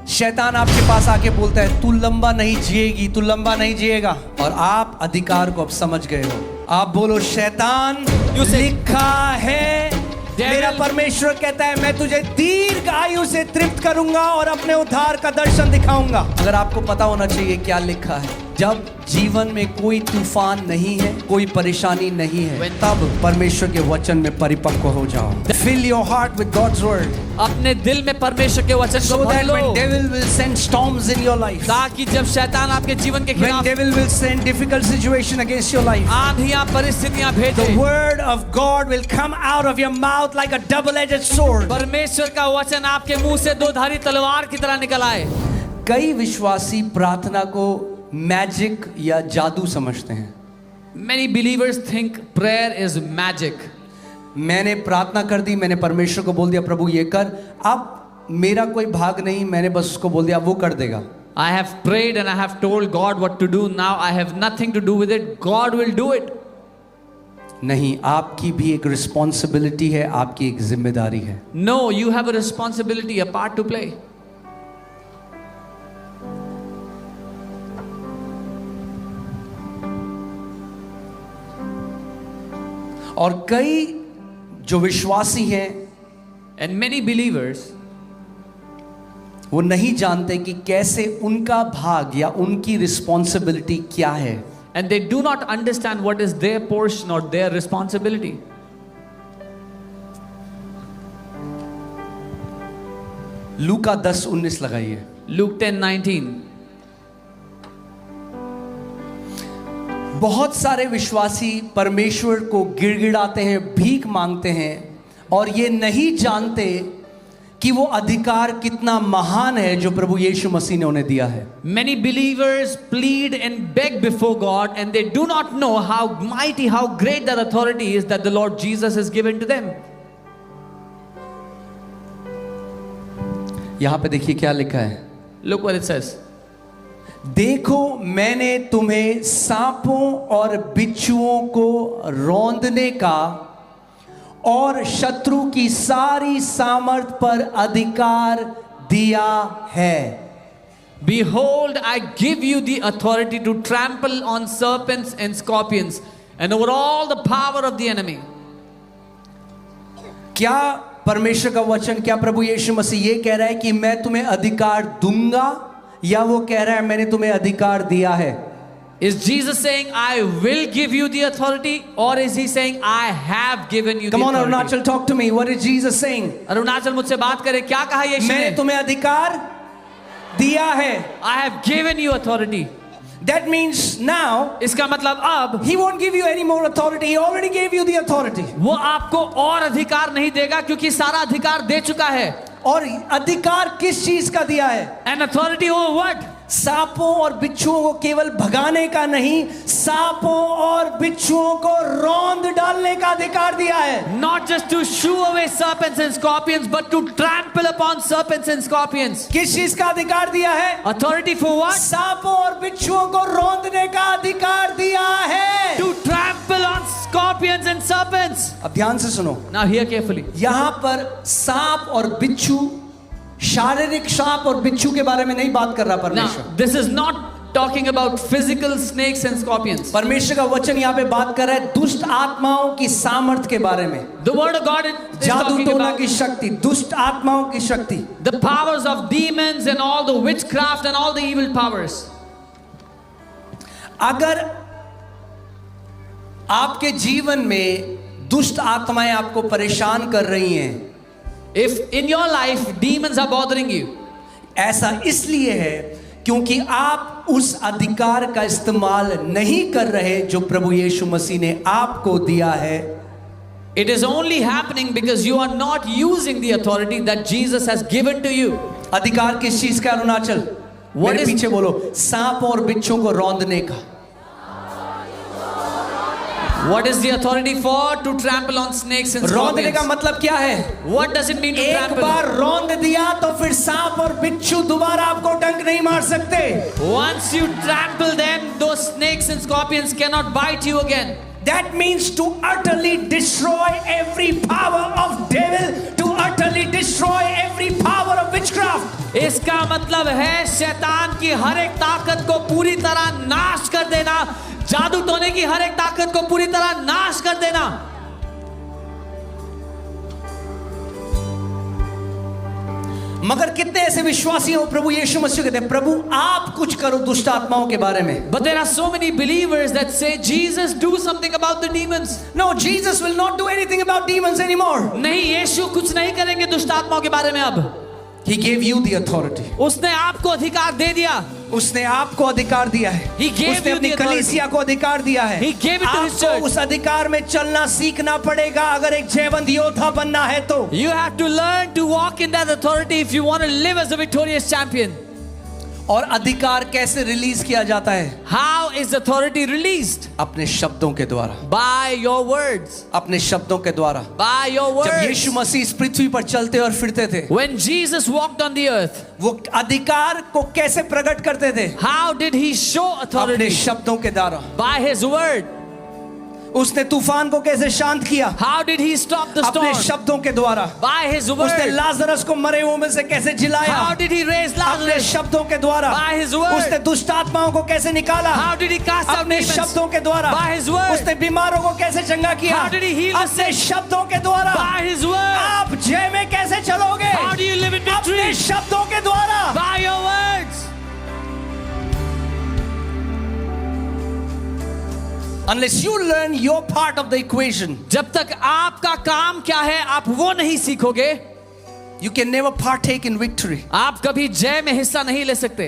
शैतान आपके पास आके बोलता है तू लंबा नहीं जिएगी, तू लंबा नहीं जिएगा, और आप अधिकार को अब समझ गए हो। आप बोलो शैतान, लिखा है, मेरा परमेश्वर कहता है मैं तुझे दीर्घ आयु से तृप्त करूंगा और अपने उद्धार का दर्शन दिखाऊंगा। अगर आपको पता होना चाहिए क्या लिखा है, जब जीवन में कोई तूफान नहीं है, कोई परेशानी नहीं है, तब परमेश्वर के वचन में परिपक्व हो जाओ। Fill your heart with God's word. अपने दिल में परमेश्वर के वचन को So भर that low, when devil will send storms in your life, ताकि जब शैतान आपके जीवन के when खिलाफ devil will send difficult situation against your life, आंधियां परिस्थितियां the भेजे, word of God will come out of your mouth like a double-edged sword. परमेश्वर का वचन आपके मुंह से दो धारी तलवार की तरह निकल आए। कई विश्वासी प्रार्थना को मैजिक या जादू समझते हैं। Many believers think prayer is magic. मैंने प्रार्थना कर दी, मैंने परमेश्वर को बोल दिया प्रभु ये कर, अब मेरा कोई भाग नहीं, मैंने बस उसको बोल दिया वो कर देगा। I have prayed and I have told God what to do. Now I have nothing to do with it. God will do it. नहीं, आपकी भी एक रिस्पॉन्सिबिलिटी है, आपकी एक जिम्मेदारी है। No, you have a responsibility, a part to play. और कई जो विश्वासी हैं, And many believers, वो नहीं जानते कि कैसे उनका भाग या उनकी रिस्पॉन्सिबिलिटी क्या है। and they do not understand what is their portion or their responsibility. लूका 10:19 लगाइए। Luke 10:19. बहुत सारे विश्वासी परमेश्वर को गिड़गिड़ाते हैं, भीख मांगते हैं और ये नहीं जानते कि वो अधिकार कितना महान है जो प्रभु यीशु मसीह ने उन्हें दिया है। Many believers plead and beg before God and they do not know how mighty, how great that authority is that the Lord Jesus has given to them. यहां पे देखिए क्या लिखा है। Look what it says. देखो मैंने तुम्हें सांपों और बिच्छुओं को रौंदने का और शत्रु की सारी सामर्थ पर अधिकार दिया है। Behold, I give you the authority to trample on serpents and scorpions and over all the power of the enemy. क्या परमेश्वर का वचन, क्या प्रभु यीशु मसीह ये कह रहा है कि मैं तुम्हें अधिकार दूंगा, या वो कह रहा है मैंने तुम्हें अधिकार दिया है? Is Jesus saying I will give you the authority, or is he saying I have given you Come the on, authority? Arunachal, talk to me. What is Jesus saying? Arunachal मुझसे बात करे, क्या कहा यीशु मैंने ने? तुम्हें अधिकार दिया है। I have given you authority. That means now इसका मतलब अब he won't give you any more authority. He already gave you the authority. वो आपको और अधिकार नहीं देगा क्योंकि सारा अधिकार दे चुका है। और अधिकार किस चीज का दिया है? An authority over what? सांपों और बिच्छुओं को केवल भगाने का नहीं, सांपों और बिच्छुओं को रौंद डालने का अधिकार दिया है। Not just to shoo away serpents and scorpions, but to trample upon serpents and scorpions. किस चीज का अधिकार दिया है? Authority for what? सांपों और बिच्छुओं को रौंदने का अधिकार दिया है। To trample on scorpions and serpents. अब ध्यान से सुनो, Now hear carefully. यहां पर सांप और बिच्छू, शारीरिक सांप और बिच्छू के बारे में नहीं बात कर रहा परमेश्वर। Now this is not talking about physical snakes and scorpions. परमेश्वर का वचन यहाँ पे बात कर रहा है दुष्ट आत्माओं की सामर्थ के बारे में। The word of God is जादू talking टोना about की शक्ति, दुष्ट आत्माओं की शक्ति। the powers of demons and all the witchcraft and all the evil powers. अगर आपके जीवन में दुष्ट आत्माएं आपको परेशान कर रही हैं, If in your life demons are bothering you, ऐसा इसलिए है क्योंकि आप उस अधिकार का इस्तेमाल नहीं कर रहे जो प्रभु यीशु मसीह ने आपको दिया है। it is only happening because you are not using the authority that Jesus has given to you. अधिकार किस चीज का? अरुणाचल मेरे पीछे बोलो, सांप और बिच्छों को रौंदने का। What is the authority for? To trample on snakes and रौंदने का scorpions. मतलब क्या है? What does it mean to एक trample? बार रौंद दिया तो फिर सांप और बिच्छू दोबारा आपको डंक नहीं मार सकते। Once you trample them, those snakes and scorpions cannot bite you again. That means to utterly destroy every power of devil, to utterly destroy every power of witchcraft. इसका मतलब है शैतान की हर एक ताकत को पूरी तरह नाश कर देना, जादू टोने की हर एक ताकत को पूरी तरह नाश कर देना। मगर कितने ऐसे विश्वासी हो प्रभु यीशु मसीह कहते हैं प्रभु आप कुछ करो दुष्ट आत्माओं के बारे में। But there are so many believers that say, Jesus, do something about the demons. No, Jesus will not do anything about demons anymore. नहीं, यीशु कुछ नहीं करेंगे दुष्ट आत्माओं के बारे में अब। He gave you the authority. उसने आपको अधिकार दे दिया। उसने आपको अधिकार दिया है। He gave उसने you अपनी the authority. कलीसिया को अधिकार दिया है। He gave it to his आपको church. उस अधिकार में चलना सीखना पड़ेगा अगर एक जयवंत योद्धा बनना है तो। You have to learn to walk in that authority if you want to live as a victorious champion. और अधिकार कैसे रिलीज किया जाता है? How is authority released? अपने शब्दों के द्वारा। By your words. अपने शब्दों के द्वारा। By your जब words. यीशु मसीह इस पृथ्वी पर चलते और फिरते थे, When Jesus walked on the earth, वो अधिकार को कैसे प्रकट करते थे? how did he show अपने authority? शब्दों के द्वारा। By his word. उसने तूफान को कैसे शांत किया? How did he stop the अपने storm? शब्दों के द्वारा। By his उसने word. लाजरस को मरे हुए में से कैसे जिलाया? How did he raise अपने Lazarus? शब्दों के द्वारा। By his word. उसने दुष्ट आत्माओं को कैसे निकाला? How did he cast out अपने demons? शब्दों के द्वारा। By his word. उसने बीमारों को कैसे चंगा किया? How did he heal the अपने sick? शब्दों के द्वारा। By his word. आप जय में कैसे चलोगे? How do you live in अपने victory? शब्दों के द्वारा। By your words. Unless you learn your part of the equation, जब तक आपका काम क्या है आप वो नहीं सीखोगे, you can never partake in victory. आप कभी जय में हिस्सा नहीं ले सकते।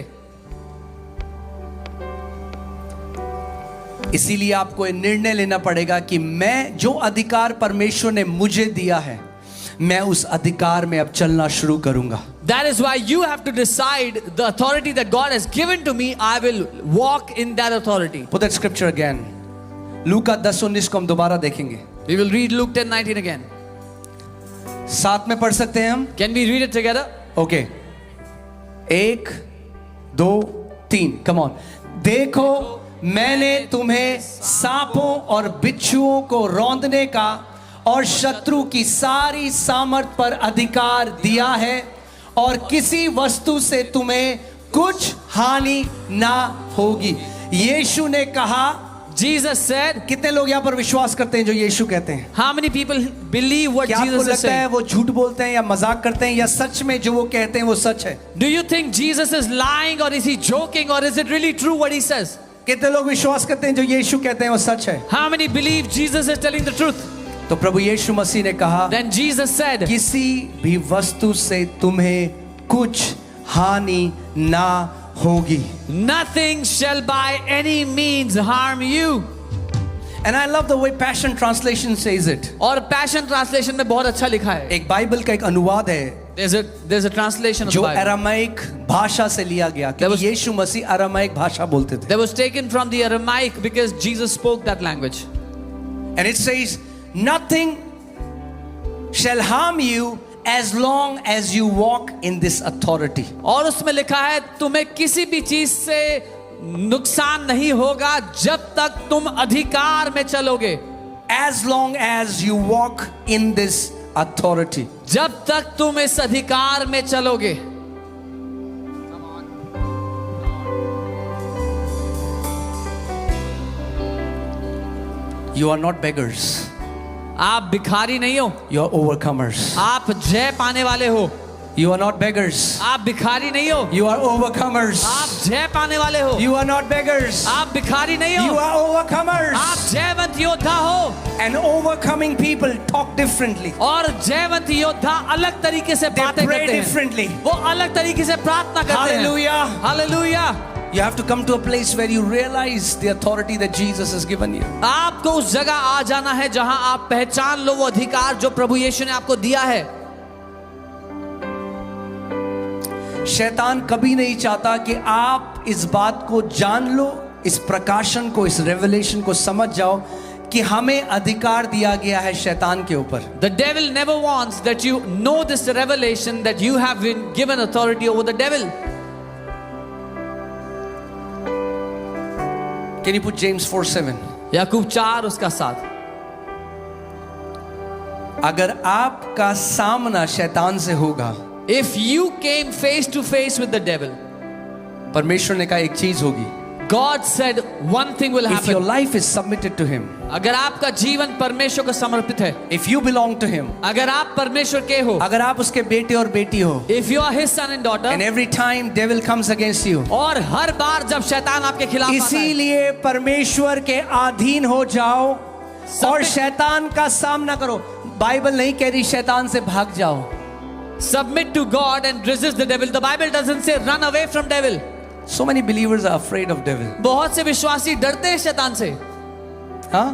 इसीलिए आपको ये निर्णय लेना पड़ेगा कि मैं जो अधिकार परमेश्वर ने मुझे दिया है, मैं उस अधिकार में अब चलना शुरू करूंगा। That is why you have to decide the authority that God has given to me, I will walk in that authority. Put that scripture again. लूका 10:19 को हम दोबारा देखेंगे। We will read Luke 10:19 again. साथ में पढ़ सकते हैं हम? Can we read it together? Okay 1 2 3 come on. देखो मैंने तुम्हें सांपों और बिच्छुओं को रौंदने का और शत्रु की सारी सामर्थ पर अधिकार दिया है और किसी वस्तु से तुम्हें कुछ हानि ना होगी। यीशु ने कहा, Jesus said, कितने लोग यहाँ पर विश्वास करते हैं जो यीशु कहते हैं? how many people believe what क्या आपको Jesus is लगता है saying? वो झूठ बोलते हैं या मजाक करते हैं या सच में जो वो कहते हैं वो सच है? Do you think Jesus is lying or is he joking or is it really true what he says? कितने लोग विश्वास करते हैं जो यीशु कहते हैं वो सच है? How many believe Jesus is telling the truth? तो प्रभु यीशु मसीह ने कहा, Then Jesus said, किसी भी वस्तु से तुम्हें कुछ हानि ना होगी। nothing shall by any means harm you. And I love the way Passion Translation says it. और Passion Translation में बहुत अच्छा लिखा है। एक बाइबल का एक अनुवाद है There's a translation of the जो Bible अरामाइक भाषा से लिया गया, क्योंकि यीशु मसीह अरामाइक भाषा बोलते थे। that was taken from the Aramaic because Jesus spoke that language. And it says, nothing shall harm you as long as you walk in this authority. और उसमें लिखा है तुम्हें किसी भी चीज से नुकसान नहीं होगा जब तक तुम अधिकार में चलोगे। As long as you walk in this authority. जब तक तुम इस अधिकार में चलोगे। You are not beggars. आप भिखारी नहीं हो, You are overcomers. आप जय पाने वाले हो। You are not beggars. आप भिखारी नहीं हो, You are overcomers. आप जय पाने वाले हो। You are not beggars. आप भिखारी नहीं You हो, are overcomers. आप जयवंत योद्धा हो। And overcoming people talk differently. और जयवंत योद्धा अलग तरीके से They बातें pray करते हैं, differently. वो अलग तरीके से प्रार्थना करते हैं। Hallelujah. Hallelujah. You have to come to a place where you realize the authority that Jesus has given you. आपको उस जगह आ जाना है जहां आप पहचान लो वो अधिकार जो प्रभु यीशु ने आपको दिया है। शैतान कभी नहीं चाहता कि आप इस बात को जान लो, इस प्रकाशन को, इस रेवलेशन को समझ जाओ कि हमें अधिकार दिया गया है शैतान के ऊपर। The devil never wants that you know this revelation that you have been given authority over the devil. Can you put James 4:7? याकूब 4 उसका 7। अगर आपका सामना शैतान से होगा, If you came face to face with the devil, परमेश्वर ने कहा एक चीज होगी, God said one thing will if your happen. life is submitted to him, अगर आपका जीवन परमेश्वर को समर्पित है, if you belong to him, अगर आप परमेश्वर के हो, अगर आप उसके बेटे और बेटी हो, if you are his son and daughter, and every time devil comes against you, और हर बार जब शैतान आपके खिलाफ आता है, इसीलिए परमेश्वर के अधीन हो जाओ और शैतान का सामना करो। बाइबल नहीं कह रही शैतान से भाग जाओ। submit to God and resist the devil. The Bible doesn't say run away from devil. So many believers are afraid of devil. बहुत से विश्वासी डरते हैं शैतान से। हाँ,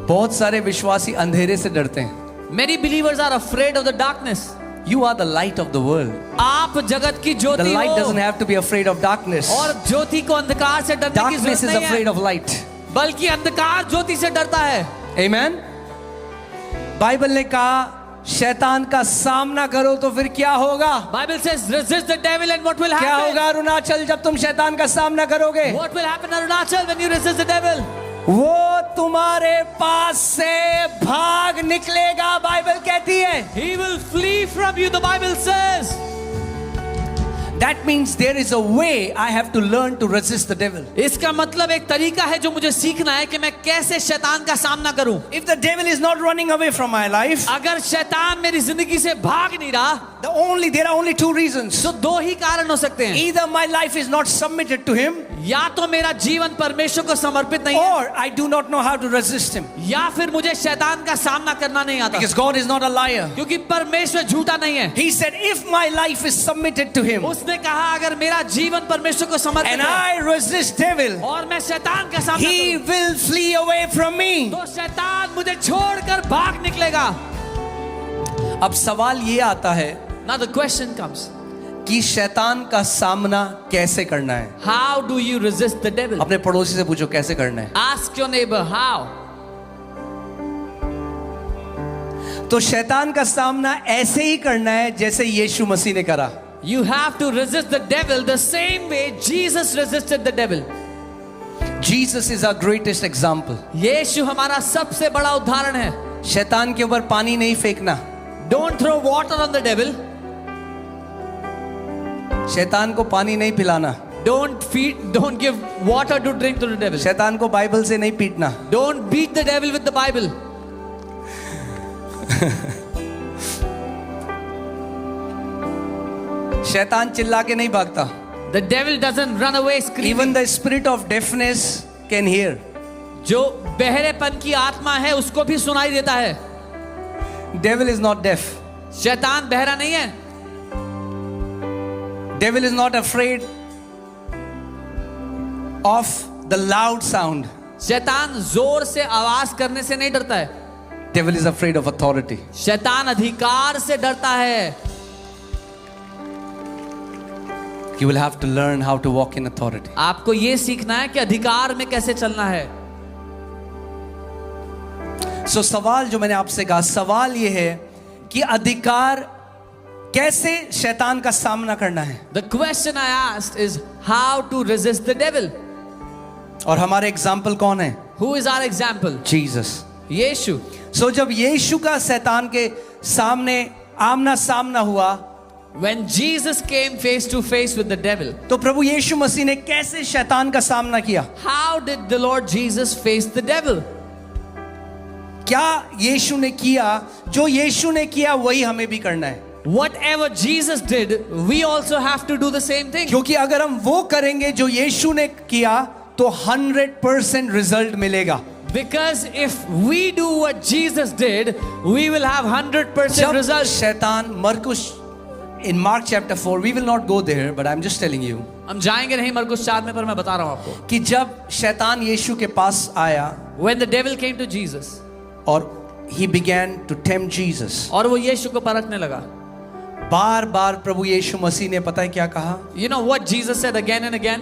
बहुत सारे विश्वासी अंधेरे से डरते हैं। Many believers are afraid of the darkness. You are the light of the world. आप जगत की The ज्योति light doesn't हो have to be afraid of darkness. और ज्योति को अंधकार से डरने की Darkness जरूरत is नहीं afraid है, of light. बल्कि अंधकार ज्योति से डरता है। Amen. बाइबल ने कहा शैतान का सामना करो तो फिर क्या होगा? Bible says resist the devil and what will क्या happen? होगा अरुणाचल जब तुम शैतान का सामना करोगे? What will happen Arunachal when you resist the devil? वो तुम्हारे पास से भाग निकलेगा, बाइबल कहती है। He will flee from you, the Bible says. That means there is a way I have to learn to resist the devil. इसका मतलब एक तरीका है जो मुझे सीखना है कि मैं कैसे शैतान का सामना करूं। If the devil is not running away from my life, अगर शैतान मेरी जिंदगी से भाग नहीं रहा, there are only two reasons. तो दो ही कारण हो सकते हैं। Either my life is not submitted to him, या तो मेरा जीवन परमेश्वर को समर्पित नहीं है, or I do not know how to resist him. या फिर मुझे शैतान का सामना करना नहीं आता, Because God is not a liar. क्योंकि परमेश्वर झूठा नहीं है। He said, if my life is submitted to him उसने कहा अगर मेरा जीवन परमेश्वर को समर्पित and है I resist devil, और मैं शैतान का सामना he करूं, will flee away from me. तो शैतान मुझे छोड़कर भाग निकलेगा। अब सवाल ये आता है Now the question comes, कि शैतान का सामना कैसे करना है? how do you resist the devil? अपने पड़ोसी से पूछो कैसे करना है। Ask your neighbor how. तो शैतान का सामना ऐसे ही करना है जैसे यीशु मसीह ने करा। You have to resist the devil the same way Jesus resisted the devil. Jesus is our greatest example. यीशु हमारा सबसे बड़ा उदाहरण है। शैतान के ऊपर पानी नहीं फेंकना, Don't throw water on the devil. शैतान को पानी नहीं पिलाना, Don't give water to drink to the devil. शैतान को बाइबल से नहीं पीटना, Don't beat the devil with the Bible. शैतान चिल्ला के नहीं भागता। The devil doesn't run away screaming. Even the spirit of deafness can hear. जो बहरेपन की आत्मा है उसको भी सुनाई देता है। Devil is not deaf. शैतान बहरा नहीं है। Devil is not afraid of the loud sound. शैतान जोर से आवाज करने से नहीं डरता है। Devil is afraid of authority. शैतान अधिकार से डरता है। You will have to learn how to walk in authority. आपको ये सीखना है कि अधिकार में कैसे चलना है। So सवाल जो मैंने आपसे कहा, सवाल ये है कि अधिकार कैसे शैतान का सामना करना है। The question I asked is how to resist the devil. और हमारे एग्जाम्पल कौन है? Who is our example? Jesus. यीशु। So जब यीशु का शैतान के सामने आमना सामना हुआ, When Jesus came face to face with the devil, तो प्रभु यीशु मसीह ने कैसे शैतान का सामना किया? how did the Lord Jesus face the devil? क्या यीशु ने किया? जो यीशु ने किया वही हमें भी करना है। Whatever Jesus did, we also have to do the same thing. क्योंकि अगर हम वो करेंगे जो यीशु ने किया तो 100% रिजल्ट मिलेगा। Because if we do what Jesus did, we will have 100% जब result. शैतान मरकुस in Mark chapter 4, we will not go there, but I'm just telling you हम जाएंगे नहीं मरकुस 4 में, पर मैं बता रहा हूं आपको। कि जब शैतान यीशु के पास आया When the devil came to Jesus, और he began to tempt Jesus, और वो यीशु को परखने लगा। बार बार प्रभु यीशु मसीह ने पता है क्या कहा? You know what Jesus said again and again?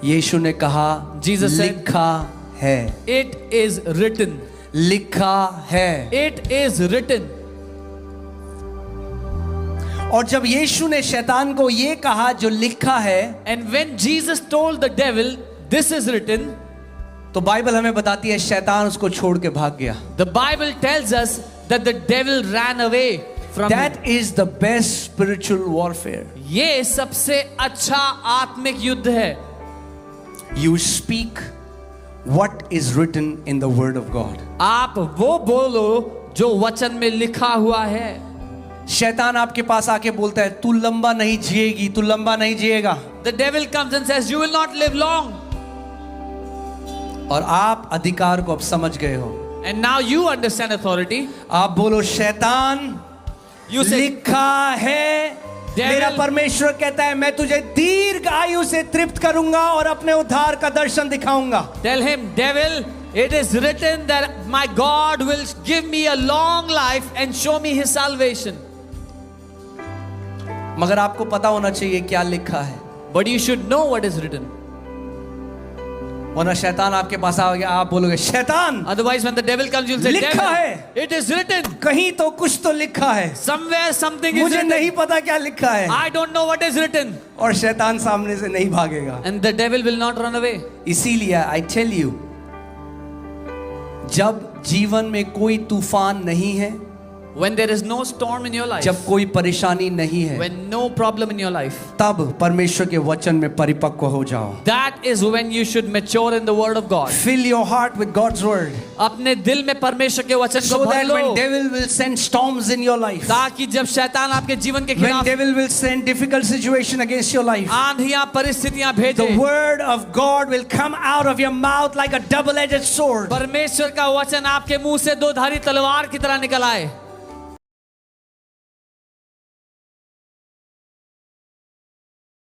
यीशु ने कहा, Jesus said, लिखा है, It is written. लिखा है। It is written. और जब यीशु ने शैतान को ये कहा जो लिखा है, And when Jesus told the devil, this is written, तो बाइबल हमें बताती है शैतान उसको छोड़ के भाग गया। the Bible tells us that the devil ran away from him. That is the best spiritual warfare. ये सबसे अच्छा आत्मिक युद्ध है. You speak what is written in the word of God. आप वो बोलो जो वचन में लिखा हुआ है. शैतान आपके पास आके बोलता है तू लंबा नहीं जिएगी, तू लंबा नहीं जिएगा. The devil comes and says, you will not live long. और आप अधिकार को अब समझ गए हो. And now you understand authority. आप बोलो शैतान, You say, लिखा है, मेरा परमेश्वर कहता है मैं तुझे दीर्घ आयु से तृप्त करूंगा और अपने उद्धार का दर्शन दिखाऊंगा. tell him, devil, it is written that my God will give me a long life and show me his salvation. मगर आपको पता होना चाहिए क्या लिखा है. But you should know what is written. वरना शैतान आपके पास आ गया, आप बोलोगे शैतान, Otherwise, when the devil comes, you'll say, लिखा devil, है. it is written. कहीं तो कुछ तो लिखा है, Somewhere something is मुझे written. नहीं पता क्या लिखा है. I don't know what is written. और शैतान सामने से नहीं भागेगा. And the devil will not run away. इसीलिए I tell you, जब जीवन में कोई तूफान नहीं है, When there is no storm in your life, जब कोई परेशानी नहीं है, when no problem in your life, तब परमेश्वर के वचन में परिपक्व हो जाओ. that is when you should mature in the word of God. Fill your heart with God's word, अपने दिल में परमेश्वर के वचन को so भर that low, when devil will send storms in your life, ताकि जब शैतान आपके जीवन के when खिलाफ devil will send difficult situation against your life, आंधियां परिस्थितियां भेजे, the word of God will come out of your mouth like a double-edged sword. परमेश्वर का वचन आपके मुंह से दो धारी तलवार की तरह निकल आए.